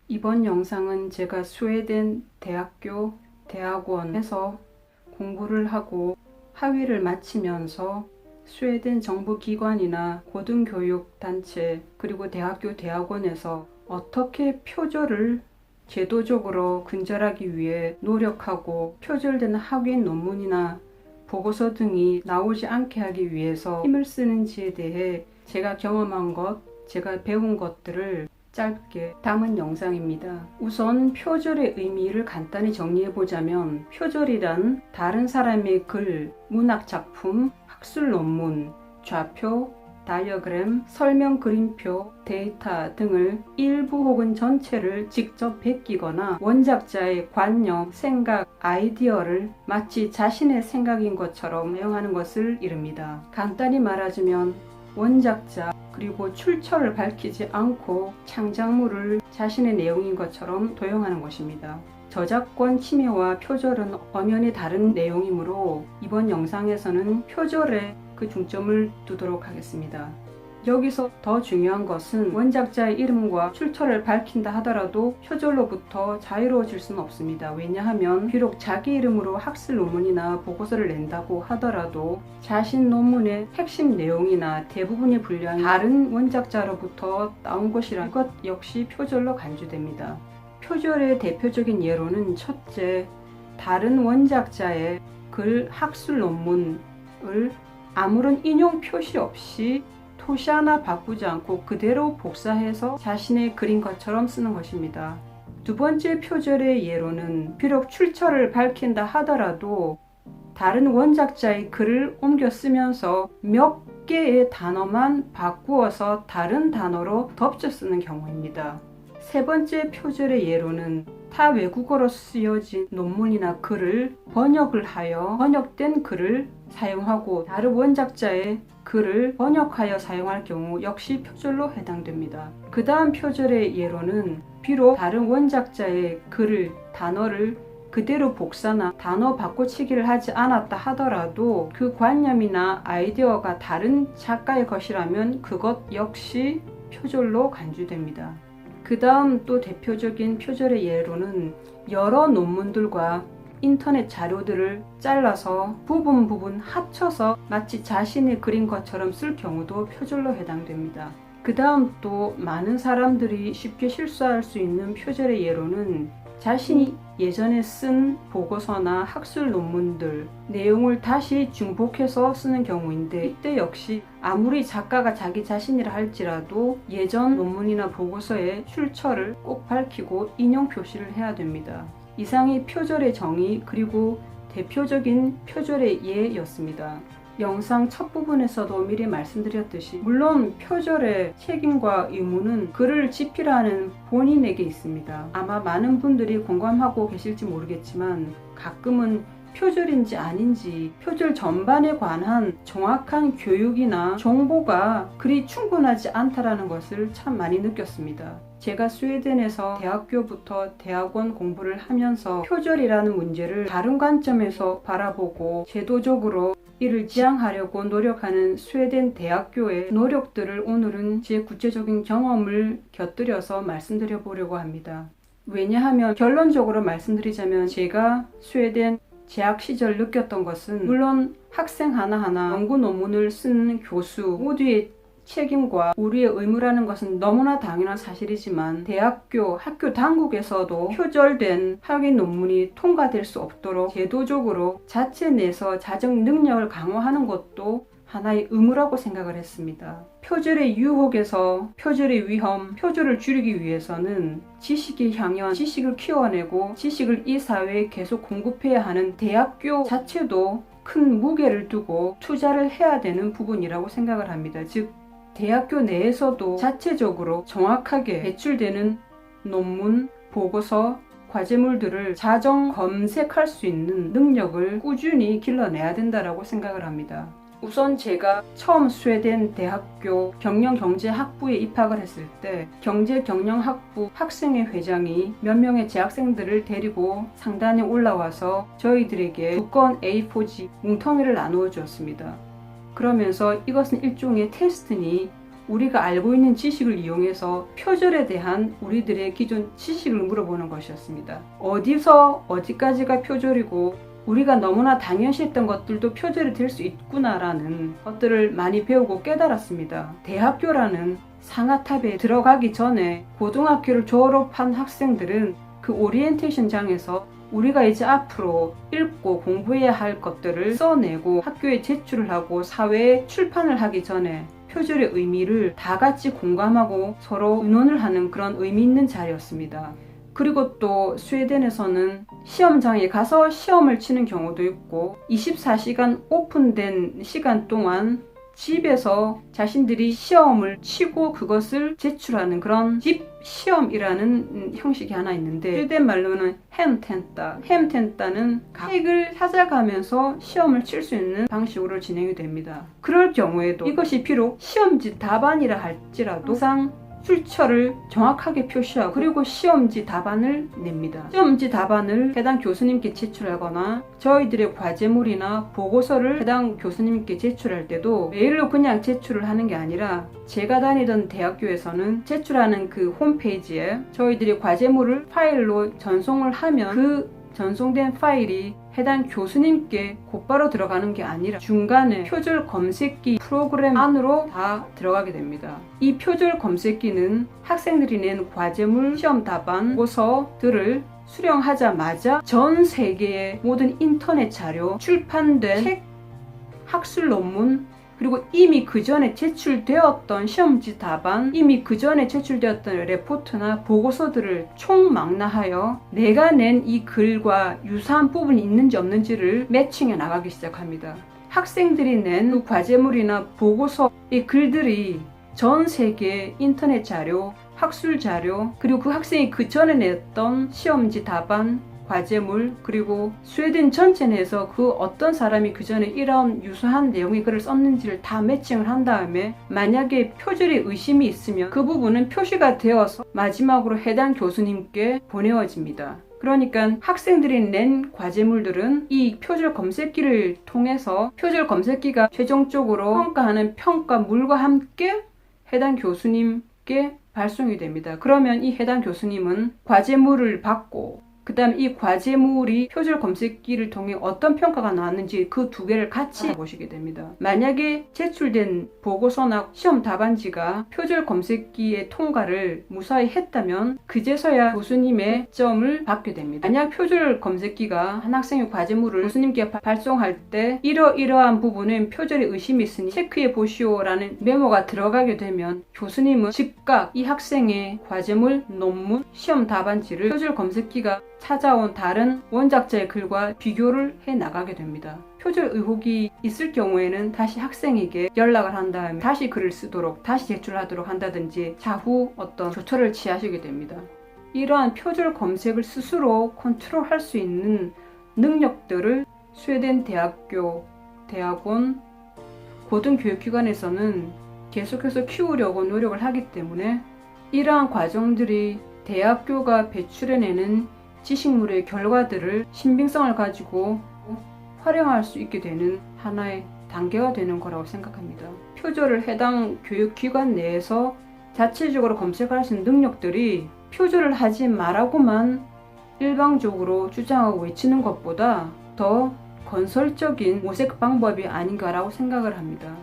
이번 영상은 제가 스웨덴 대학교 대학원에서 공부를 하고 학위를 마치면서 스웨덴 정부 기관이나 고등교육단체 그리고 대학교 대학원에서 어떻게 표절을 제도적으로 근절하기 위해 노력하고 표절된 학위 논문이나 보고서 등이 나오지 않게 하기 위해서 힘을 쓰는지에 대해 제가 경험한 것, 제가 배운 것들을 짧게 담은 영상입니다. 우선 표절의 의미를 간단히 정리해보자면, 표절이란 다른 사람의 글, 문학작품, 학술 논문, 좌표, 다이어그램, 설명 그림표, 데이터 등을 일부 혹은 전체를 직접 베끼거나 원작자의 관념, 생각, 아이디어를 마치 자신의 생각인 것처럼 사용하는 것을 이릅니다. 간단히 말하자면 원작자 그리고 출처를 밝히지 않고 창작물을 자신의 내용인 것처럼 도용하는 것입니다. 저작권 침해와 표절은 엄연히 다른 내용이므로 이번 영상에서는 표절에 그 중점을 두도록 하겠습니다. 여기서 더 중요한 것은 원작자의 이름과 출처를 밝힌다 하더라도 표절로부터 자유로워질 수는 없습니다. 왜냐하면 비록 자기 이름으로 학술 논문이나 보고서를 낸다고 하더라도 자신 논문의 핵심 내용이나 대부분이 분량이 다른 원작자로부터 따온 것이라 이것 역시 표절로 간주됩니다. 표절의 대표적인 예로는 첫째, 다른 원작자의 글, 학술 논문을 아무런 인용 표시 없이 토시 하나 바꾸지 않고 그대로 복사해서 자신의 글인 것처럼 쓰는 것입니다. 두 번째 표절의 예로는 비록 출처를 밝힌다 하더라도 다른 원작자의 글을 옮겨 쓰면서 몇 개의 단어만 바꾸어서 다른 단어로 덮쳐 쓰는 경우입니다. 세 번째 표절의 예로는 타 외국어로 쓰여진 논문이나 글을 번역을 하여 번역된 글을 사용하고 다른 원작자의 글을 번역하여 사용할 경우 역시 표절로 해당됩니다. 그 다음 표절의 예로는 비록 다른 원작자의 글을, 단어를 그대로 복사나 단어 바꿔치기를 하지 않았다 하더라도 그 관념이나 아이디어가 다른 작가의 것이라면 그것 역시 표절로 간주됩니다. 그 다음 또 대표적인 표절의 예로는 여러 논문들과 인터넷 자료들을 잘라서 부분 합쳐서 마치 자신의 글인 것처럼 쓸 경우도 표절로 해당됩니다. 그 다음 또 많은 사람들이 쉽게 실수할 수 있는 표절의 예로는 자신이 예전에 쓴 보고서나 학술 논문들 내용을 다시 중복해서 쓰는 경우인데, 이때 역시 아무리 작가가 자기 자신이라 할지라도 예전 논문이나 보고서의 출처를 꼭 밝히고 인용 표시를 해야 됩니다. 이상이 표절의 정의 그리고 대표적인 표절의 예였습니다. 영상 첫 부분에서도 미리 말씀드렸듯이 물론 표절의 책임과 의무는 글을 집필하는 본인에게 있습니다. 아마 많은 분들이 공감하고 계실지 모르겠지만 가끔은 표절인지 아닌지 표절 전반에 관한 정확한 교육이나 정보가 그리 충분하지 않다라는 것을 참 많이 느꼈습니다. 제가 스웨덴에서 대학교부터 대학원 공부를 하면서 표절이라는 문제를 다른 관점에서 바라보고 제도적으로 이를 지향하려고 노력하는 스웨덴 대학교의 노력들을 오늘은 제 구체적인 경험을 곁들여서 말씀드려 보려고 합니다. 왜냐하면 결론적으로 말씀드리자면 제가 스웨덴 재학 시절 느꼈던 것은 물론 학생 하나하나 연구 논문을 쓰는 교수 모두의 책임과 우리의 의무라는 것은 너무나 당연한 사실이지만 학교 당국에서도 표절된 학위 논문이 통과될 수 없도록 제도적으로 자체 내에서 자정 능력을 강화하는 것도 하나의 의무라고 생각을 했습니다. 표절의 유혹에서 표절의 위험, 표절을 줄이기 위해서는 지식의 향연, 지식을 키워내고 지식을 이 사회에 계속 공급해야 하는 대학교 자체도 큰 무게를 두고 투자를 해야 되는 부분이라고 생각을 합니다. 즉 대학교 내에서도 자체적으로 정확하게 배출되는 논문, 보고서, 과제물들을 자정 검색할 수 있는 능력을 꾸준히 길러내야 된다고 생각을 합니다. 우선 제가 처음 스웨덴 대학교 경영경제학부에 입학을 했을 때 경제경영학부 학생회 회장이 몇 명의 재학생들을 데리고 상단에 올라와서 저희들에게 두꺼운 A4지 뭉텅이를 나누어 주었습니다. 그러면서 이것은 일종의 테스트니 우리가 알고 있는 지식을 이용해서 표절에 대한 우리들의 기존 지식을 물어보는 것이었습니다. 어디서 어디까지가 표절이고 우리가 너무나 당연시했던 것들도 표절이 될 수 있구나라는 것들을 많이 배우고 깨달았습니다. 대학교라는 상아탑에 들어가기 전에 고등학교를 졸업한 학생들은 그 오리엔테이션장에서 우리가 이제 앞으로 읽고 공부해야 할 것들을 써내고 학교에 제출을 하고 사회에 출판을 하기 전에 표절의 의미를 다 같이 공감하고 서로 의논을 하는 그런 의미 있는 자리였습니다. 그리고 또 스웨덴에서는 시험장에 가서 시험을 치는 경우도 있고 24시간 오픈된 시간 동안 집에서 자신들이 시험을 치고 그것을 제출하는 그런 집 시험이라는 형식이 하나 있는데 스웨덴 말로는 햄텐따는 책을 찾아가면서 시험을 칠 수 있는 방식으로 진행이 됩니다. 그럴 경우에도 이것이 비록 시험지 답안이라 할지라도 항상 출처를 정확하게 표시하고 그리고 시험지 답안을 냅니다. 시험지 답안을 해당 교수님께 제출하거나 저희들의 과제물이나 보고서를 해당 교수님께 제출할 때도 메일로 그냥 제출을 하는 게 아니라 제가 다니던 대학교에서는 제출하는 그 홈페이지에 저희들이 과제물을 파일로 전송을 하면 그 전송된 파일이 해당 교수님께 곧바로 들어가는 게 아니라 중간에 표절 검색기 프로그램 안으로 다 들어가게 됩니다. 이 표절 검색기는 학생들이 낸 과제물, 시험 답안, 보고서들을 수령하자마자 전 세계의 모든 인터넷 자료, 출판된 책, 학술 논문, 그리고 이미 그 전에 제출되었던 시험지 답안, 이미 그 전에 제출되었던 레포트나 보고서들을 총망라하여 내가 낸 이 글과 유사한 부분이 있는지 없는지를 매칭해 나가기 시작합니다. 학생들이 낸 그 과제물이나 보고서의 글들이 전 세계 인터넷 자료, 학술 자료, 그리고 그 학생이 그 전에 냈던 시험지 답안, 과제물, 그리고 스웨덴 전체 내에서 그 어떤 사람이 그 전에 이런 유사한 내용의 글을 썼는지를 다 매칭을 한 다음에 만약에 표절의 의심이 있으면 그 부분은 표시가 되어서 마지막으로 해당 교수님께 보내어집니다. 그러니까 학생들이 낸 과제물들은 이 표절 검색기를 통해서 표절 검색기가 최종적으로 평가하는 평가물과 함께 해당 교수님께 발송이 됩니다. 그러면 이 해당 교수님은 과제물을 받고 그 다음 이 과제물이 표절 검색기를 통해 어떤 평가가 나왔는지 그 두 개를 같이 보시게 됩니다. 만약에 제출된 보고서나 시험 답안지가 표절 검색기의 통과를 무사히 했다면 그제서야 교수님의 점을 받게 됩니다. 만약 표절 검색기가 한 학생의 과제물을 교수님께 발송할 때 이러이러한 부분은 표절의 의심이 있으니 체크해 보시오라는 메모가 들어가게 되면 교수님은 즉각 이 학생의 과제물, 논문, 시험 답안지를 표절 검색기가 찾아온 다른 원작자의 글과 비교를 해 나가게 됩니다. 표절 의혹이 있을 경우에는 다시 학생에게 연락을 한 다음에 다시 글을 쓰도록 다시 제출하도록 한다든지 차후 어떤 조처를 취하시게 됩니다. 이러한 표절 검색을 스스로 컨트롤할 수 있는 능력들을 스웨덴 대학교, 대학원, 고등교육기관에서는 계속해서 키우려고 노력을 하기 때문에 이러한 과정들이 대학교가 배출해내는 지식물의 결과들을 신빙성을 가지고 활용할 수 있게 되는 하나의 단계가 되는 거라고 생각합니다. 표절을 해당 교육기관 내에서 자체적으로 검색할 수 있는 능력들이 표절을 하지 말라고만 일방적으로 주장하고 외치는 것보다 더 건설적인 모색 방법이 아닌가라고 생각을 합니다.